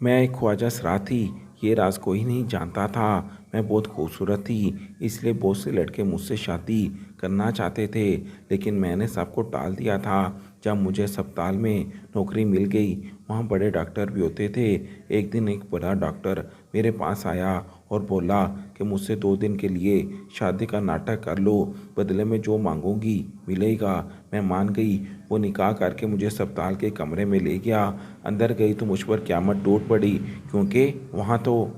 मैं एक ख्वाजा सरा थी, ये राज कोई नहीं जानता था। मैं बहुत खूबसूरत थी, इसलिए बहुत से लड़के मुझसे शादी करना चाहते थे, लेकिन मैंने सबको टाल दिया था। जब मुझे अस्पताल में नौकरी मिल गई, वहाँ बड़े डॉक्टर भी होते थे। एक दिन एक बड़ा डॉक्टर मेरे पास आया और बोला कि मुझसे 2 दिन के लिए शादी का नाटक कर लो, बदले में जो मांगूंगी मिलेगा। मैं मान गई। वो निकाह करके मुझे अस्पताल के कमरे में ले गया। अंदर गई तो मुझ पर क़यामत टूट पड़ी, क्योंकि वहाँ तो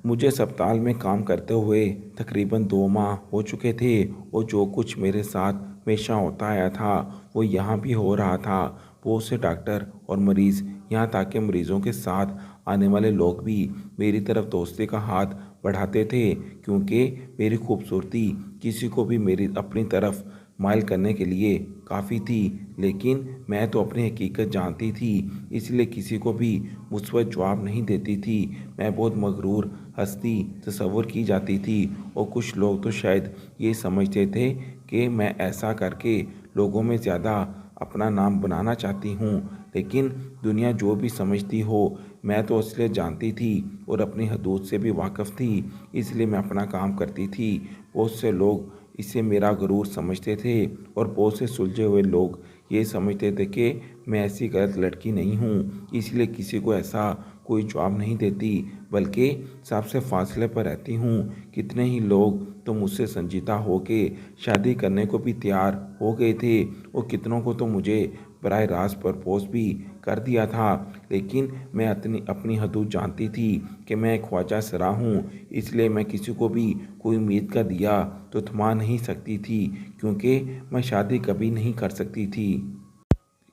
मुझे अस्पताल में काम करते हुए तकरीबन 2 माह हो चुके थे, और जो कुछ मेरे साथ हमेशा होता आया था वो यहाँ भी हो रहा था। बहुत से डॉक्टर और मरीज़, यहाँ तक कि मरीज़ों के साथ आने वाले लोग भी मेरी तरफ दोस्ती का हाथ बढ़ाते थे, क्योंकि मेरी खूबसूरती किसी को भी मेरी अपनी तरफ माइल करने के लिए काफ़ी थी। लेकिन मैं तो अपनी हकीकत जानती थी, इसलिए किसी को भी मुस्बत जवाब नहीं देती थी। मैं बहुत मगरूर हस्ती तस्वुर की जाती थी, और कुछ लोग तो शायद ये समझते थे कि मैं ऐसा करके लोगों में ज़्यादा अपना नाम बनाना चाहती हूँ। लेकिन दुनिया जो भी समझती हो, मैं तो असलियत जानती थी और अपनी हदूद से भी वाकिफ़ थी, इसलिए मैं अपना काम करती थी। बहुत से लोग इसे मेरा गुरूर समझते थे, और बहुत से सुलझे हुए लोग ये समझते थे कि मैं ऐसी गलत लड़की नहीं हूँ, इसलिए किसी को ऐसा कोई जवाब नहीं देती, बल्कि सबसे फासले पर रहती हूँ। कितने ही लोग तो मुझसे संजीदा होके शादी करने को भी तैयार हो गए थे, और कितनों को तो मुझे बराह रास्त प्रपोज भी कर दिया था। लेकिन मैं अपनी हदूद जानती थी कि मैं एक ख्वाजा सरा हूँ, इसलिए मैं किसी को भी कोई उम्मीद का दिया तो थमा नहीं सकती थी, क्योंकि मैं शादी कभी नहीं कर सकती थी।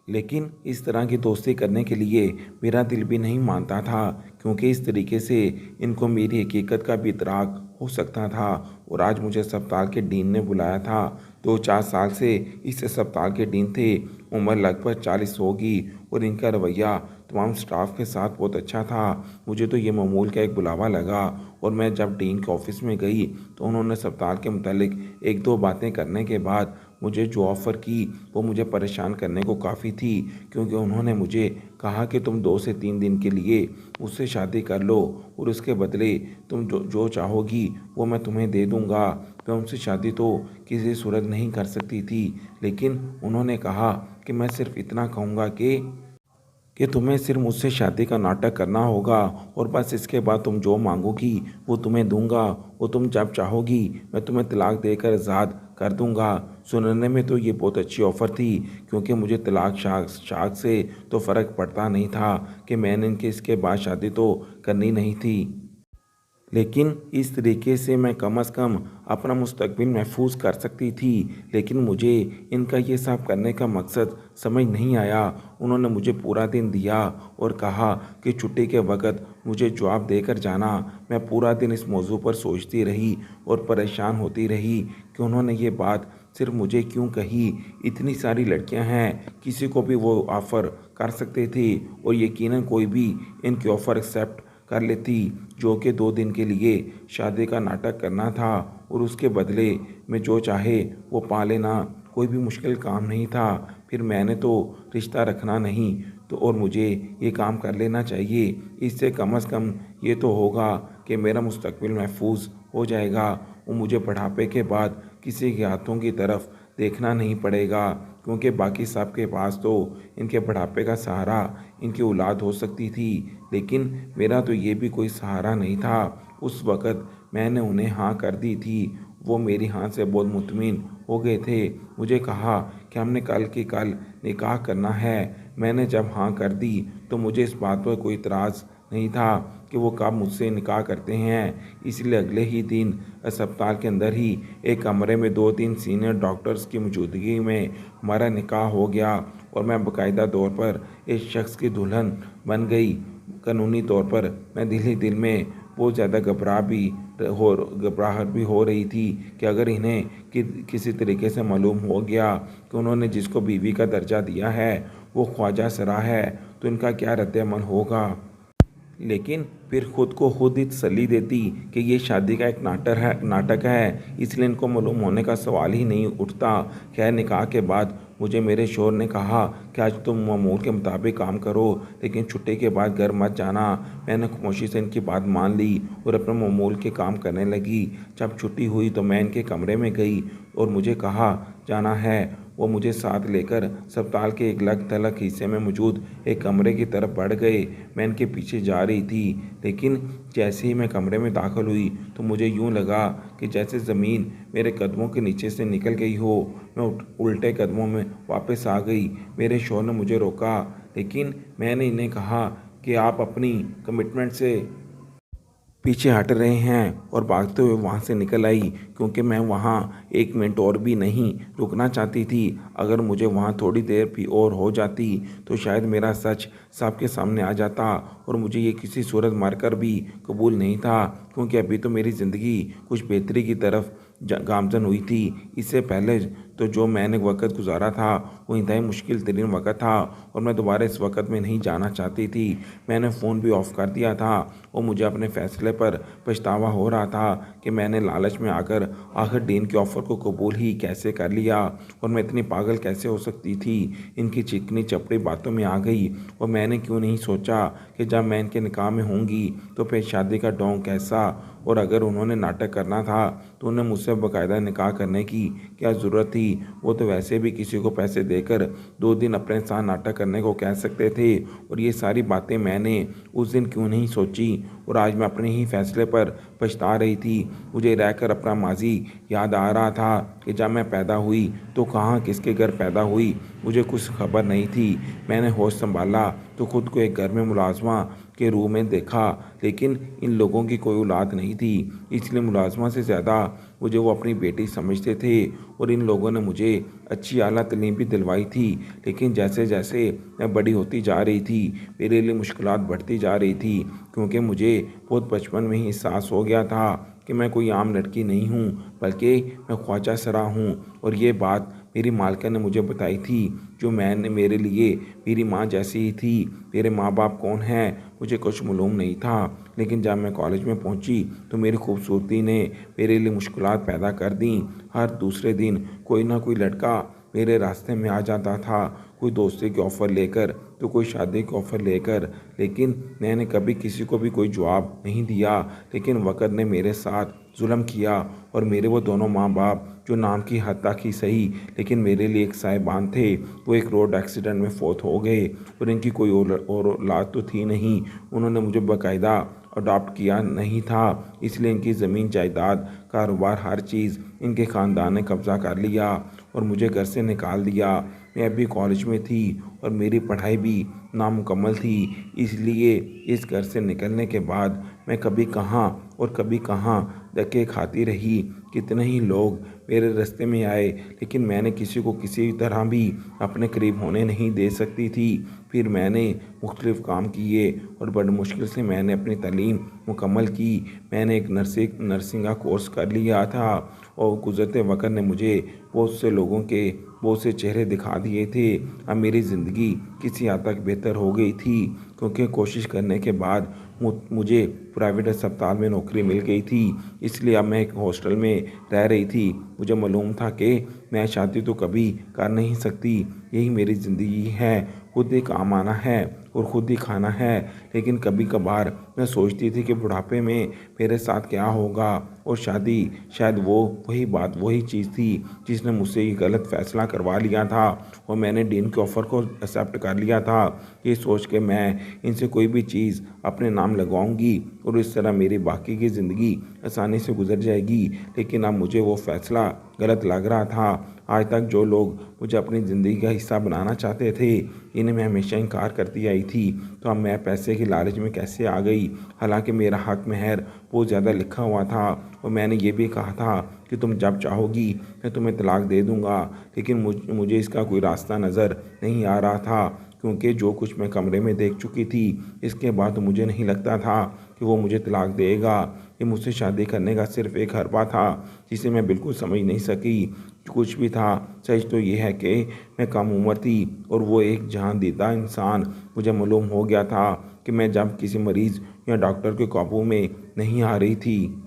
लेकिन इस तरह की दोस्ती करने के लिए मेरा दिल भी नहीं मानता था, क्योंकि इस तरीके से इनको मेरी हकीकत का भी इदराक हो सकता था। और आज मुझे अस्पताल के डीन ने बुलाया था। 2-4 साल से इस अस्पताल के डीन थे। उम्र लगभग 40 होगी, और इनका रवैया तमाम स्टाफ के साथ बहुत अच्छा था। मुझे तो ये मामूल का एक बुलावा लगा, और मैं जब डीन के ऑफिस में गई तो उन्होंने अस्पताल के मुतालिक 1-2 बातें करने के बाद मुझे जो ऑफ़र की वो मुझे परेशान करने को काफ़ी थी, क्योंकि उन्होंने मुझे कहा कि तुम 2 से 3 दिन के लिए मुझसे शादी कर लो, और उसके बदले तुम जो जो चाहोगी वो मैं तुम्हें दे दूँगा। मैं उनसे शादी तो किसी सूरत नहीं कर सकती थी, लेकिन उन्होंने कहा कि मैं सिर्फ़ इतना कहूँगा कि तुम्हें सिर्फ मुझसे शादी का नाटक करना होगा, और बस इसके बाद तुम जो मांगोगी वो तुम्हें दूंगा, और तुम जब चाहोगी मैं तुम्हें तलाक देकर आज़ाद कर दूंगा। सुनने में तो ये बहुत अच्छी ऑफ़र थी, क्योंकि मुझे तलाक शाख से तो फ़र्क पड़ता नहीं था कि मैंने इनके इसके बाद शादी तो करनी नहीं थी। लेकिन इस तरीके से मैं कम अज़ कम अपना मुस्तकबिल महफूज कर सकती थी। लेकिन मुझे इनका ये सब करने का मकसद समझ नहीं आया। उन्होंने मुझे पूरा दिन दिया और कहा कि छुट्टी के वक़्त मुझे जवाब देकर जाना। मैं पूरा दिन इस मौजू पर सोचती रही और परेशान होती रही कि उन्होंने ये बात सिर्फ मुझे क्यों कही। इतनी सारी लड़कियां हैं, किसी को भी वो ऑफ़र कर सकते थे, और यकीनन कोई भी इनकी ऑफ़र एक्सेप्ट कर लेती, जो कि 2 दिन के लिए शादी का नाटक करना था, और उसके बदले में जो चाहे वो पा लेना कोई भी मुश्किल काम नहीं था। फिर मैंने तो रिश्ता रखना नहीं तो, और मुझे ये काम कर लेना चाहिए। इससे कम से कम ये तो होगा कि मेरा मुस्तकबिल महफूज हो जाएगा, और मुझे बुढ़ापे के बाद किसी के हाथों की तरफ देखना नहीं पड़ेगा, क्योंकि बाकी सब के पास तो इनके बुढ़ापे का सहारा इनकी औलाद हो सकती थी, लेकिन मेरा तो ये भी कोई सहारा नहीं था। उस वक़्त मैंने उन्हें हाँ कर दी थी। वो मेरी हाँ से बहुत मुतमिन हो गए थे। मुझे कहा कि हमने कल के कल निकाह करना है। मैंने जब हाँ कर दी तो मुझे इस बात पर कोई इतराज़ नहीं था कि वो कब मुझसे निकाह करते हैं। इसलिए अगले ही दिन अस्पताल के अंदर ही एक कमरे में 2-3 सीनियर डॉक्टर्स की मौजूदगी में हमारा निकाह हो गया, और मैं बाकायदा तौर पर इस शख्स की दुल्हन बन गई। कानूनी तौर पर मैं दिल ही दिल में बहुत ज़्यादा घबराहट भी हो रही थी कि अगर इन्हें किसी तरीके से मालूम हो गया कि उन्होंने जिसको बीवी का दर्जा दिया है वो ख्वाजा सरा है, तो इनका क्या रद्द अमल होगा। लेकिन फिर खुद को खुद ही तसल्ली देती कि ये शादी का एक नाटक है, इसलिए इनको मालूम होने का सवाल ही नहीं उठता। खैर निकाह के बाद मुझे मेरे शौहर ने कहा कि आज तुम मामूल के मुताबिक काम करो, लेकिन छुट्टी के बाद घर मत जाना। मैंने खामोशी से इनकी बात मान ली और अपने मामूल के काम करने लगी। जब छुट्टी हुई तो मैं इनके कमरे में गई और मुझे कहा जाना है। वो मुझे साथ लेकर अस्पताल के एक अलग थलग हिस्से में मौजूद एक कमरे की तरफ बढ़ गए। मैं इनके पीछे जा रही थी, लेकिन जैसे ही मैं कमरे में दाखिल हुई तो मुझे यूं लगा कि जैसे ज़मीन मेरे कदमों के नीचे से निकल गई हो। मैं उल्टे कदमों में वापस आ गई। मेरे शौहर ने मुझे रोका, लेकिन मैंने इन्हें कहा कि आप अपनी कमिटमेंट से पीछे हट रहे हैं और भागते हुए वहाँ से निकल आई, क्योंकि मैं वहाँ एक मिनट और भी नहीं रुकना चाहती थी। अगर मुझे वहाँ थोड़ी देर भी और हो जाती तो शायद मेरा सच सबके सामने आ जाता और मुझे ये किसी सूरत मारकर भी कबूल नहीं था, क्योंकि अभी तो मेरी ज़िंदगी कुछ बेहतरी की तरफ गामजन हुई थी। इससे पहले तो जो मैंने वक़्त गुजारा था वो इंतहाई मुश्किल तरीन वक़्त था और मैं दोबारा इस वक़्त में नहीं जाना चाहती थी। मैंने फ़ोन भी ऑफ़ कर दिया था और मुझे अपने फ़ैसले पर पछतावा हो रहा था कि मैंने लालच में आकर आखिर डीन के ऑफ़र को कबूल ही कैसे कर लिया और मैं इतनी पागल कैसे हो सकती थी। इनकी चिकनी चपड़ी बातों में आ गई और मैंने क्यों नहीं सोचा कि जब मैं इनके निकाह में होंगी तो फिर शादी का ढोंग कैसा, और अगर उन्होंने नाटक करना था तो उन्हें मुझसे बाकायदा निकाह करने की क्या ज़रूरत थी। वो तो वैसे भी किसी को पैसे देकर 2 दिन अपने साथ नाटक करने को कह सकते थे, और ये सारी बातें मैंने उस दिन क्यों नहीं सोची। और आज मैं अपने ही फैसले पर पछता रही थी। मुझे रहकर अपना माजी याद आ रहा था कि जब मैं पैदा हुई तो कहाँ किसके घर पैदा हुई मुझे कुछ खबर नहीं थी। मैंने होश संभाला तो खुद को एक घर में मुलाजमा के रूप में देखा, लेकिन इन लोगों की कोई औलाद नहीं थी, इसलिए मुलाजमा से ज़्यादा मुझे वो अपनी बेटी समझते थे। और इन लोगों ने मुझे अच्छी आला तालीम भी दिलवाई थी, लेकिन जैसे जैसे मैं बड़ी होती जा रही थी मेरे लिए मुश्किलात बढ़ती जा रही थी, क्योंकि मुझे बहुत बचपन में ही एहसास हो गया था कि मैं कोई आम लड़की नहीं हूँ, बल्कि मैं ख्वाजा सरा हूँ। और ये बात मेरी मालका ने मुझे बताई थी, जो मैंने मेरे लिए मेरी माँ जैसी ही थी। मेरे माँ बाप कौन हैं मुझे कुछ मालूम नहीं था, लेकिन जब मैं कॉलेज में पहुंची तो मेरी खूबसूरती ने मेरे लिए मुश्किलात पैदा कर दी। हर दूसरे दिन कोई ना कोई लड़का मेरे रास्ते में आ जाता था, कोई दोस्ती के ऑफ़र लेकर तो कोई शादी के ऑफ़र लेकर, लेकिन मैंने कभी किसी को भी कोई जवाब नहीं दिया। लेकिन वक़्त ने मेरे साथ जुल्म किया और मेरे वो दोनों माँ बाप जो नाम की हद तक ही सही लेकिन मेरे लिए एक साहिबान थे, वो एक रोड एक्सीडेंट में फौत हो गए। और इनकी कोई और औलाद तो थी नहीं। उन्होंने मुझे बाकायदा अडॉप्ट किया नहीं था, इसलिए इनकी ज़मीन जायदाद कारोबार हर चीज़ इनके ख़ानदान ने कब्ज़ा कर लिया और मुझे घर से निकाल दिया। मैं अभी कॉलेज में थी और मेरी पढ़ाई भी नामुकम्मल थी, इसलिए इस घर से निकलने के बाद मैं कभी कहाँ और कभी कहाँ धक्के खाती रही। कितने ही लोग मेरे रास्ते में आए, लेकिन मैंने किसी को किसी तरह भी अपने करीब होने नहीं दे सकती थी। फिर मैंने मुख्तलिफ़ काम किए और बड़ी मुश्किल से मैंने अपनी तालीम मुकम्मल की। मैंने एक नर्सिंग का कोर्स कर लिया था और गुज़रते वक्त ने मुझे बहुत से लोगों के बहुत से चेहरे दिखा दिए थे। अब मेरी ज़िंदगी किसी हद तक बेहतर हो गई थी, क्योंकि कोशिश करने के बाद मुझे प्राइवेट अस्पताल में नौकरी मिल गई थी, इसलिए अब मैं एक हॉस्टल में रह रही थी। मुझे मालूम था कि मैं शादी तो कभी कर नहीं सकती, यही मेरी ज़िंदगी है, खुद ही काम आना है और ख़ुद ही खाना है। लेकिन कभी कभार मैं सोचती थी कि बुढ़ापे में मेरे साथ क्या होगा, और शादी शायद वही चीज़ थी जिसने मुझसे ये गलत फ़ैसला करवा लिया था और मैंने डीन के ऑफ़र को एक्सेप्ट कर लिया था, ये सोच के मैं इनसे कोई भी चीज़ अपने नाम लगवाऊंगी और इस तरह मेरी बाकी की ज़िंदगी आसानी से गुजर जाएगी। लेकिन अब मुझे वो फ़ैसला गलत लग रहा था। आज तक जो लोग मुझे अपनी ज़िंदगी का हिस्सा बनाना चाहते थे, इन्हें मैं हमेशा इनकार करती आई थी, तो अब मैं पैसे की लालच में कैसे आ गई। हालांकि मेरा हक महर बहुत ज़्यादा लिखा हुआ था और मैंने ये भी कहा था कि तुम जब चाहोगी मैं तुम्हें तलाक दे दूँगा, लेकिन मुझे इसका कोई रास्ता नज़र नहीं आ रहा था, क्योंकि जो कुछ मैं कमरे में देख चुकी थी इसके बाद तो मुझे नहीं लगता था कि वो मुझे तलाक देगा। ये मुझसे शादी करने का सिर्फ़ एक हरबा था जिसे मैं बिल्कुल समझ नहीं सकी। कुछ भी था, सच तो ये है कि मैं कम उम्र थी और वो एक जहां दीदा इंसान मुझे मालूम हो गया था कि मैं जब किसी मरीज़ या डॉक्टर के काबू में नहीं आ रही थी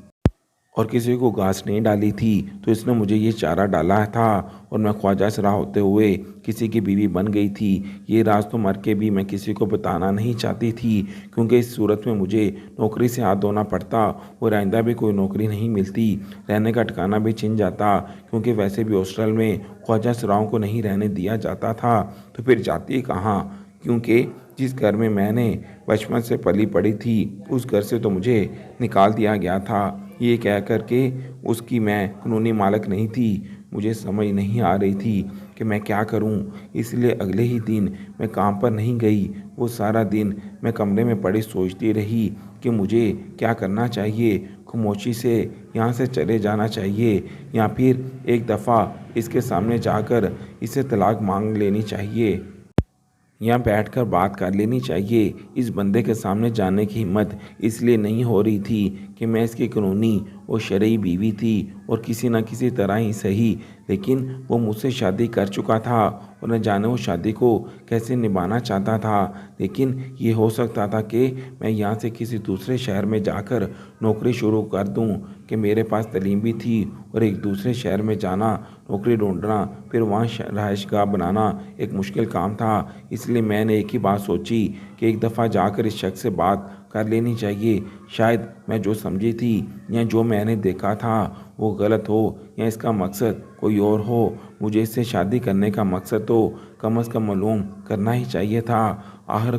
और किसी को घास नहीं डाली थी तो इसने मुझे ये चारा डाला था और मैं ख्वाजा सरा होते हुए किसी की बीवी बन गई थी। ये राज तो मर के भी मैं किसी को बताना नहीं चाहती थी, क्योंकि इस सूरत में मुझे नौकरी से हाथ धोना पड़ता और आइंदा भी कोई नौकरी नहीं मिलती, रहने का ठिकाना भी छिन जाता, क्योंकि वैसे भी हॉस्टल में ख्वाजा सराओं को नहीं रहने दिया जाता था। तो फिर जाती कहाँ, क्योंकि जिस घर में मैंने बचपन से पली पड़ी थी उस घर से तो मुझे निकाल दिया गया था। ये कह कर के उसकी मैं कानूनी मालिक नहीं थी। मुझे समझ नहीं आ रही थी कि मैं क्या करूं, इसलिए अगले ही दिन मैं काम पर नहीं गई। वो सारा दिन मैं कमरे में पड़ी सोचती रही कि मुझे क्या करना चाहिए, खामोशी से यहाँ से चले जाना चाहिए या फिर एक दफ़ा इसके सामने जाकर इसे तलाक मांग लेनी चाहिए या बैठकर बात कर लेनी चाहिए। इस बंदे के सामने जाने की हिम्मत इसलिए नहीं हो रही थी कि मैं इसकी कानूनी और शरई बीवी थी और किसी न किसी तरह ही सही, लेकिन वो मुझसे शादी कर चुका था और न जाने वो शादी को कैसे निभाना चाहता था। लेकिन ये हो सकता था कि मैं यहाँ से किसी दूसरे शहर में जाकर नौकरी शुरू कर दूँ, कि मेरे पास तालीम भी थी और एक दूसरे शहर में जाना, नौकरी ढूंढना, फिर वहाँ रहायशगाह बनाना एक मुश्किल काम था। इसलिए मैंने एक ही बात सोची कि एक दफ़ा जाकर इस शख्स से बात कर लेनी चाहिए। शायद मैं जो समझी थी या जो मैंने देखा था वो गलत हो या इसका मकसद कोई और हो। मुझे इससे शादी करने का मकसद तो कम से कम मालूम करना ही चाहिए था। आखिर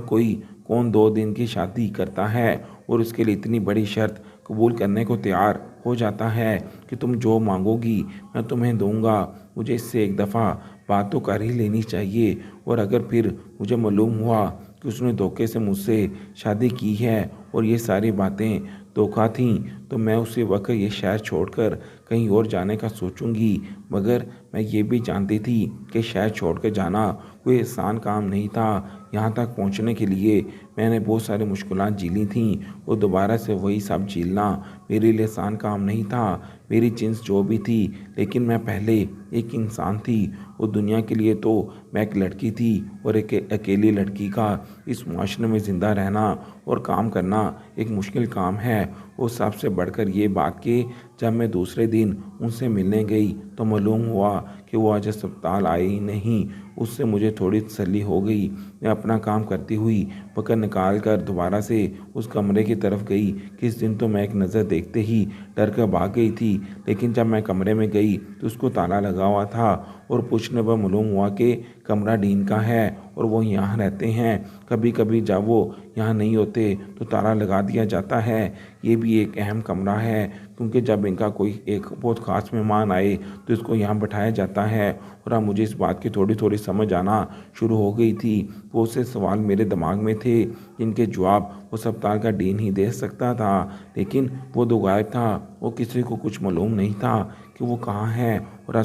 कौन 2 दिन की शादी करता है और उसके लिए इतनी बड़ी शर्त कबूल करने को तैयार हो जाता है कि तुम जो मांगोगी मैं तुम्हें दूंगा। मुझे इससे एक दफ़ा बात तो कर ही लेनी चाहिए, और अगर फिर मुझे मालूम हुआ कि उसने धोखे से मुझसे शादी की है और ये सारी बातें धोखा थीं, तो मैं उसी वक्त ये शहर छोड़कर कहीं और जाने का सोचूंगी। मगर मैं ये भी जानती थी कि शहर छोड़कर जाना कोई आसान काम नहीं था। यहाँ तक पहुँचने के लिए मैंने बहुत सारी मुश्किलात झेली थीं और दोबारा से वही सब झेलना मेरे लिए आसान काम नहीं था। मेरी जिन्स जो भी थी, लेकिन मैं पहले एक इंसान थी और दुनिया के लिए तो मैं एक लड़की थी, और एक अकेली लड़की का इस माशरे में ज़िंदा रहना और काम करना एक मुश्किल काम है। और सबसे बढ़कर ये बात कि जब मैं दूसरे दिन उनसे मिलने गई तो मालूम हुआ कि वो आज अस्पताल आई ही नहीं। उससे मुझे थोड़ी तसल्ली हो गई। मैं अपना काम करती हुई पकड़ निकाल कर दोबारा से उस कमरे की तरफ गई। किस दिन तो मैं एक नज़र देखते ही डर कर भाग गई थी, लेकिन जब मैं कमरे में गई तो उसको ताला लगा हुआ था और पूछने पर मालूम हुआ कि कमरा डीन का है और वो यहाँ रहते हैं। कभी कभी जब वो यहाँ नहीं होते तो ताला लगा दिया जाता है। ये भी एक अहम कमरा है, क्योंकि जब इनका कोई एक बहुत ख़ास मेहमान आए तो इसको यहाँ बैठाया जाता है। और अब मुझे इस बात की थोड़ी थोड़ी समझ आना शुरू हो गई थी। बहुत से सवाल मेरे दिमाग में थे जिनके जवाब वो अस्पताल का डीन ही दे सकता था, लेकिन वो तो गायब था। वो किसी को कुछ मालूम नहीं था कि वो कहाँ है। और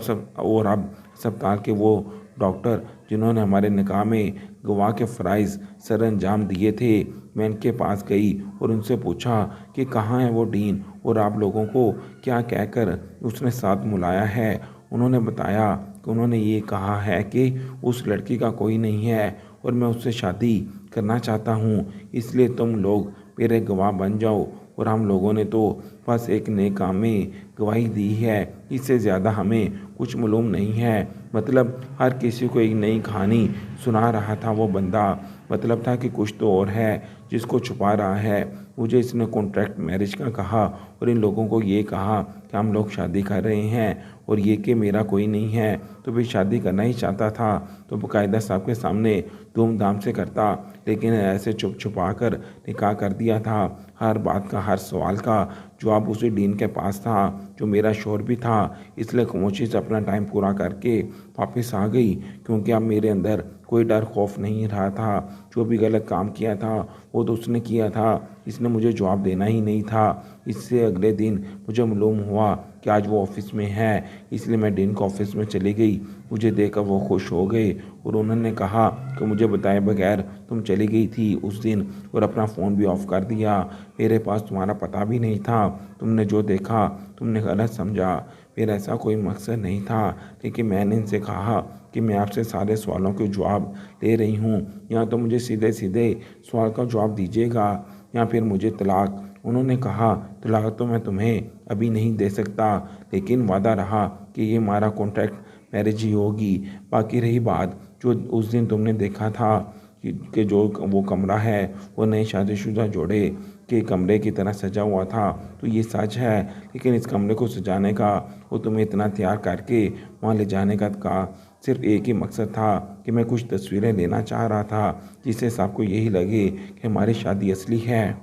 अब अस्पताल के वो डॉक्टर जिन्होंने हमारे निकाह में गवाह के फ़राइज़ सर अंजाम दिए थे, मैं इनके पास गई और उनसे पूछा कि कहाँ है वो डीन और आप लोगों को क्या कहकर उसने साथ बुलाया है। उन्होंने बताया कि उन्होंने ये कहा है कि उस लड़की का कोई नहीं है और मैं उससे शादी करना चाहता हूँ, इसलिए तुम लोग मेरे गवाह बन जाओ। और हम लोगों ने तो बस एक नए काम में गवाही दी है, इससे ज़्यादा हमें कुछ मालूम नहीं है। मतलब हर किसी को एक नई कहानी सुना रहा था वो बंदा। मतलब था कि कुछ तो और है जिसको छुपा रहा है। मुझे इसने कॉन्ट्रैक्ट मैरिज का कहा और इन लोगों को ये कहा कि हम लोग शादी कर रहे हैं और ये कि मेरा कोई नहीं है। तो भी शादी करना ही चाहता था तो बाकायदा साहब के सामने धूमधाम से करता, लेकिन ऐसे छुप छुपा कर निकाह कर दिया था। हर बात का, हर सवाल का जवाब उसी डीन के पास था जो मेरा शोर भी था। इसलिए खामोशी से अपना टाइम पूरा करके वापस आ गई, क्योंकि अब मेरे अंदर कोई डर खौफ नहीं रहा था। जो भी गलत काम किया था वो तो उसने किया था, इसने मुझे जवाब देना ही नहीं था। इससे अगले दिन मुझे मालूम हुआ कि आज वो ऑफिस में है, इसलिए मैं डीन को ऑफिस में चली गई। मुझे देखकर वो खुश हो गए और उन्होंने कहा कि मुझे बताए बगैर तुम चली गई थी उस दिन और अपना फ़ोन भी ऑफ़ कर दिया। मेरे पास तुम्हारा पता भी नहीं था। तुमने जो देखा तुमने गलत समझा। मेरा ऐसा कोई मकसद नहीं था। लेकिन मैंने इनसे कहा कि मैं आपसे सारे सवालों के जवाब ले रही हूँ, या तो मुझे सीधे सीधे सवाल का जवाब दीजिएगा या फिर मुझे तलाक। उन्होंने कहा, तलाक तो मैं तुम्हें अभी नहीं दे सकता, लेकिन वादा रहा कि ये हमारा कॉन्ट्रैक्ट मैरिज ही होगी। बाकी रही बात जो उस दिन तुमने देखा था कि जो वो कमरा है वो नए शादीशुदा जोड़े के कमरे की तरह सजा हुआ था, तो ये सच है। लेकिन इस कमरे को सजाने का और तुम्हें इतना तैयार करके वहाँ ले जाने का सिर्फ एक ही मकसद था कि मैं कुछ तस्वीरें लेना चाह रहा था, जिससे सबको यही लगे कि हमारी शादी असली है।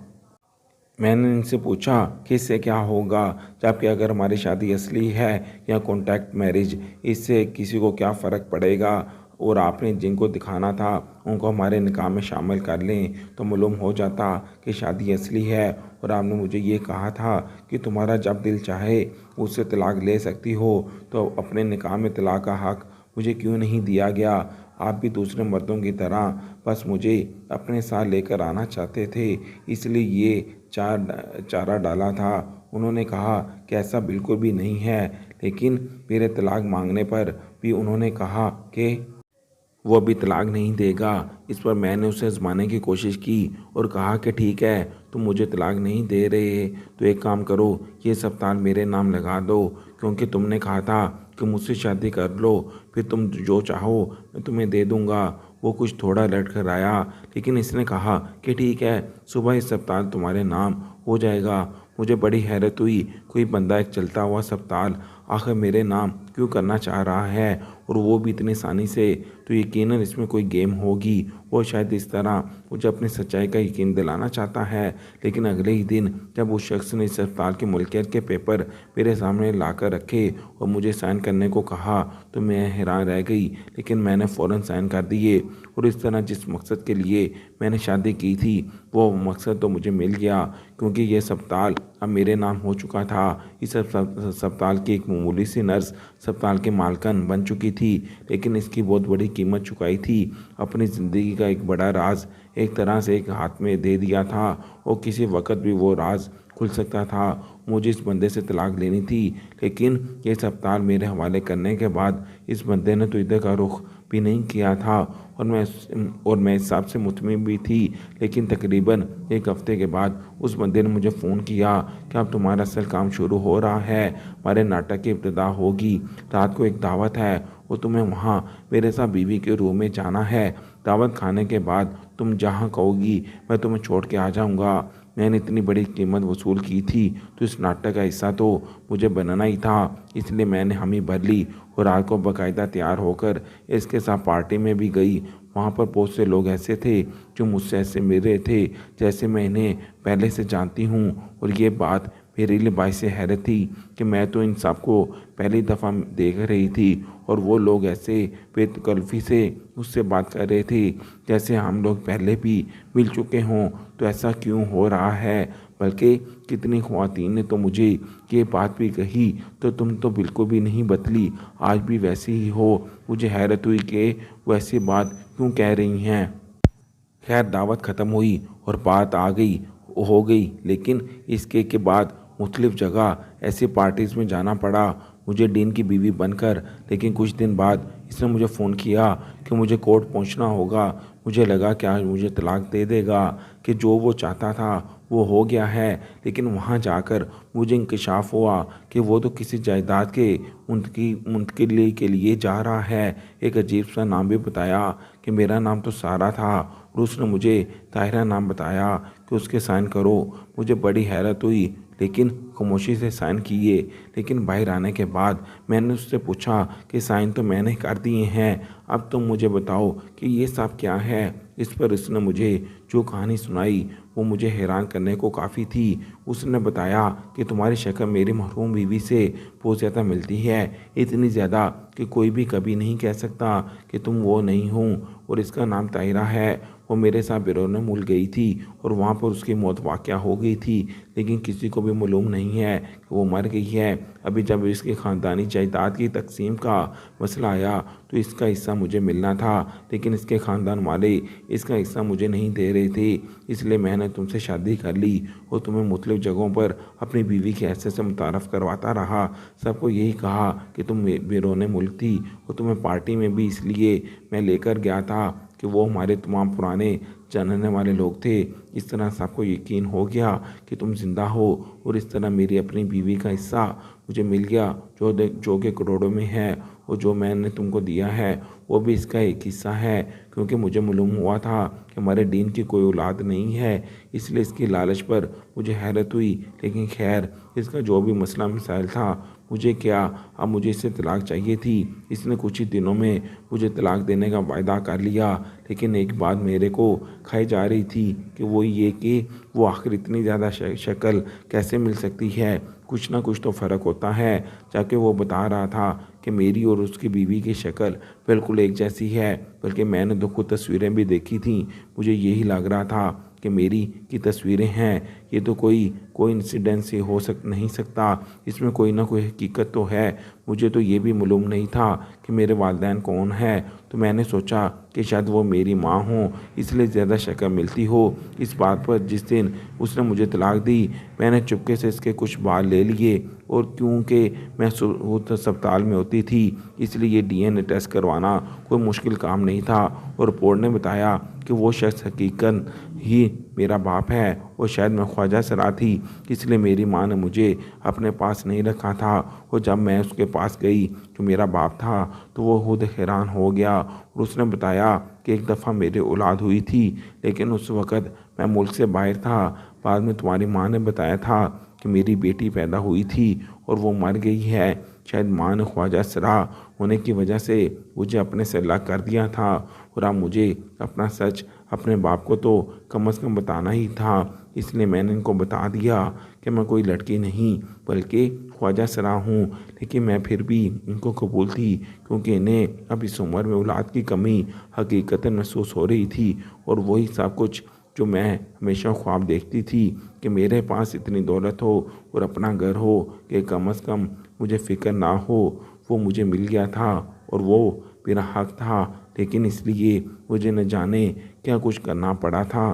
मैंने इनसे पूछा कि इससे क्या होगा, जबकि अगर हमारी शादी असली है या कॉन्ट्रैक्ट मैरिज, इससे किसी को क्या फ़र्क पड़ेगा। और आपने जिनको दिखाना था उनको हमारे निकाह में शामिल कर लें तो मालूम हो जाता कि शादी असली है। और आपने मुझे ये कहा था कि तुम्हारा जब दिल चाहे उससे तलाक ले सकती हो, तो अपने निकाह में तलाक का हक़ मुझे क्यों नहीं दिया गया। आप भी दूसरे मर्दों की तरह बस मुझे अपने साथ लेकर आना चाहते थे, इसलिए ये चारा डाला था। उन्होंने कहा कि ऐसा बिल्कुल भी नहीं है। लेकिन मेरे तलाक मांगने पर भी उन्होंने कहा कि वो अभी तलाक नहीं देगा। इस पर मैंने उसे आजमाने की कोशिश की और कहा कि ठीक है, तुम मुझे तलाक नहीं दे रहे तो एक काम करो, ये अस्पताल मेरे नाम लगा दो, क्योंकि तुमने कहा था कि मुझसे शादी कर लो, फिर तुम जो चाहो मैं तुम्हें दे दूंगा। वो कुछ थोड़ा लट कर आया, लेकिन इसने कहा कि ठीक है, सुबह इस अस्पताल तुम्हारे नाम हो जाएगा। मुझे बड़ी हैरत हुई, कोई बंदा एक चलता हुआ अस्पताल आखिर मेरे नाम क्यों करना चाह रहा है, और वो भी इतनी आसानी से। तो यकीनन इसमें कोई गेम होगी। वो शायद इस तरह मुझे अपनी सच्चाई का यकीन दिलाना चाहता है। लेकिन अगले ही दिन जब उस शख्स ने इस अस्पताल की मुल्कियत के पेपर मेरे सामने ला कर रखे और मुझे साइन करने को कहा, तो मैं हैरान रह गई। लेकिन मैंने फ़ौरन साइन कर दिए और इस तरह जिस मकसद के लिए मैंने शादी की थी वो मकसद तो मुझे मिल गया, क्योंकि ये अस्पताल अब मेरे नाम हो चुका था। इस अस्पताल की एक मामूली सी नर्स अस्पताल के मालकन बन चुकी थी, लेकिन इसकी बहुत बड़ी कीमत चुकाई थी। अपनी ज़िंदगी का एक बड़ा राज एक तरह से एक हाथ में दे दिया था और किसी वक्त भी वो राज खुल सकता था। मुझे इस बंदे से तलाक लेनी थी, लेकिन ये अस्पताल मेरे हवाले करने के बाद इस बंदे ने तो इधर का रुख भी नहीं किया था और मैं इस हिसाब से मुतमिन भी थी। लेकिन तकरीबन एक हफ्ते के बाद उस बंदे ने मुझे फ़ोन किया कि अब तुम्हारा असल काम शुरू हो रहा है, हमारे नाटक की इब्तिदा होगी। रात को एक दावत है और तुम्हें वहाँ मेरे साथ बीवी के रूम में जाना है। दावत खाने के बाद तुम जहाँ कहोगी मैं तुम्हें छोड़ के आ जाऊँगा। मैंने इतनी बड़ी कीमत वसूल की थी तो इस नाटक का हिस्सा तो मुझे बनना ही था, इसलिए मैंने हामी भर ली और रात को बाकायदा तैयार होकर इसके साथ पार्टी में भी गई। वहाँ पर बहुत से लोग ऐसे थे जो मुझसे ऐसे मिल रहे थे जैसे मैं इन्हें पहले से जानती हूँ। और ये बात मेरे लिए बाइस हैरत थी कि मैं तो इन सबको पहली दफ़ा देख रही थी और वो लोग ऐसे बेतकल्फ़ी से उससे बात कर रहे थे जैसे हम लोग पहले भी मिल चुके हों। तो ऐसा क्यों हो रहा है? बल्कि कितनी ख्वातीन ने तो मुझे ये बात भी कही, तो तुम तो बिल्कुल भी नहीं बदली, आज भी वैसी ही हो। मुझे हैरत हुई कि वैसी बात क्यों कह रही हैं। खैर दावत ख़त्म हुई और बात आ गई हो गई, लेकिन इसके के बाद मुख्तलिफ़ जगह ऐसी पार्टीज़ में जाना पड़ा मुझे डीन की बीवी बनकर। लेकिन कुछ दिन बाद इसने मुझे फ़ोन किया कि मुझे कोर्ट पहुंचना होगा। मुझे लगा कि आज मुझे तलाक दे देगा, कि जो वो चाहता था वो हो गया है। लेकिन वहाँ जाकर मुझे इंकशाफ हुआ कि वो तो किसी जायदाद के मुंतकिली के लिए जा रहा है। एक अजीब सा नाम भी बताया कि मेरा नाम तो सारा था और उसने मुझे ताहिरा नाम बताया कि उसके साइन करो। मुझे बड़ी हैरत हुई, लेकिन खामोशी से साइन किए। लेकिन बाहर आने के बाद मैंने उससे पूछा कि साइन तो मैंने कर दिए हैं, अब तुम मुझे बताओ कि ये सब क्या है। इस पर उसने मुझे जो कहानी सुनाई वो मुझे हैरान करने को काफ़ी थी। उसने बताया कि तुम्हारी शक्ल मेरी मरहूम बीवी से बहुत ज़्यादा मिलती है, इतनी ज़्यादा कि कोई भी कभी नहीं कह सकता कि तुम वो नहीं हो, और इसका नाम ताहिरा है। वो मेरे साथ बेरोने मुल्क गई थी और वहाँ पर उसकी मौत वाक़या हो गई थी, लेकिन किसी को भी मालूम नहीं है कि वो मर गई है। अभी जब इसके ख़ानदानी जायदाद की तकसीम का मसला आया तो इसका हिस्सा मुझे मिलना था, लेकिन इसके ख़ानदान वाले इसका हिस्सा मुझे नहीं दे रहे थे। इसलिए मैंने तुमसे शादी कर ली और तुम्हें मुख्तलिफ़ जगहों पर अपनी बीवी के हैसियत से मुतारफ़ करवाता रहा। सबको यही कहा कि तुम बेरोने मुल्क थी और तुम्हें पार्टी में भी इसलिए मैं लेकर गया था कि वो हमारे तमाम पुराने जानने वाले लोग थे। इस तरह सबको यकीन हो गया कि तुम ज़िंदा हो और इस तरह मेरी अपनी बीवी का हिस्सा मुझे मिल गया जो कि करोड़ों में है, और जो मैंने तुमको दिया है वो भी इसका एक हिस्सा है, क्योंकि मुझे मालूम हुआ था कि हमारे दीन की कोई औलाद नहीं है, इसलिए इसकी लालच पर मुझे हैरत हुई। लेकिन खैर, इसका जो भी मसला मसाइल था, मुझे क्या, अब मुझे इससे तलाक चाहिए थी। इसने कुछ ही दिनों में मुझे तलाक देने का वायदा कर लिया, लेकिन एक बात मेरे को खाई जा रही थी कि वो ये कि वो आखिर इतनी ज़्यादा शक्ल कैसे मिल सकती है। कुछ ना कुछ तो फ़र्क होता है। जाके वो बता रहा था कि मेरी और उसकी बीवी की शक्ल बिल्कुल एक जैसी है, बल्कि मैंने तो खुद तस्वीरें भी देखी थी। मुझे यही लग रहा था कि मेरी की तस्वीरें हैं, ये तो कोई इंसिडेंस ही हो नहीं सकता, इसमें कोई ना कोई हकीकत तो है। मुझे तो ये भी मालूम नहीं था कि मेरे वालिदैन कौन है, तो मैंने सोचा कि शायद वो मेरी माँ हो, इसलिए ज़्यादा शक्ल मिलती हो। इस बात पर जिस दिन उसने मुझे तलाक दी, मैंने चुपके से इसके कुछ बाल ले लिए, और क्योंकि मैं अस्पताल में होती थी, इसलिए ये डीएनए टेस्ट करवाना कोई मुश्किल काम नहीं था। और रिपोर्ट ने बताया कि वो शख्स हकीकत ही मेरा बाप है, और शायद मैं ख्वाजा सरा थी, इसलिए मेरी माँ ने मुझे अपने पास नहीं रखा था। और जब मैं उसके पास गई जो मेरा बाप था, तो वो खुद हैरान हो गया, और उसने बताया कि एक दफ़ा मेरी औलाद हुई थी, लेकिन उस वक़्त मैं मुल्क से बाहर था। बाद में तुम्हारी माँ ने बताया था कि मेरी बेटी पैदा हुई थी और वो मर गई है। शायद माँ ने ख्वाजा सरा होने की वजह से मुझे अपने से अलग कर दिया था, और अब मुझे अपना सच अपने बाप को तो कम से कम बताना ही था। इसलिए मैंने इनको बता दिया कि मैं कोई लड़की नहीं बल्कि ख्वाजा सरा हूँ। लेकिन मैं फिर भी इनको कबूल थी, क्योंकि इन्हें अब इस उम्र में औलाद की कमी हकीकतन महसूस हो रही थी, और वही सब कुछ जो मैं हमेशा ख्वाब देखती थी कि मेरे पास इतनी दौलत हो और अपना घर हो कि कम से कम मुझे फ़िक्र ना हो, वो मुझे मिल गया था और वो मेरा हक था। लेकिन इसलिए मुझे न जाने क्या कुछ करना पड़ा था।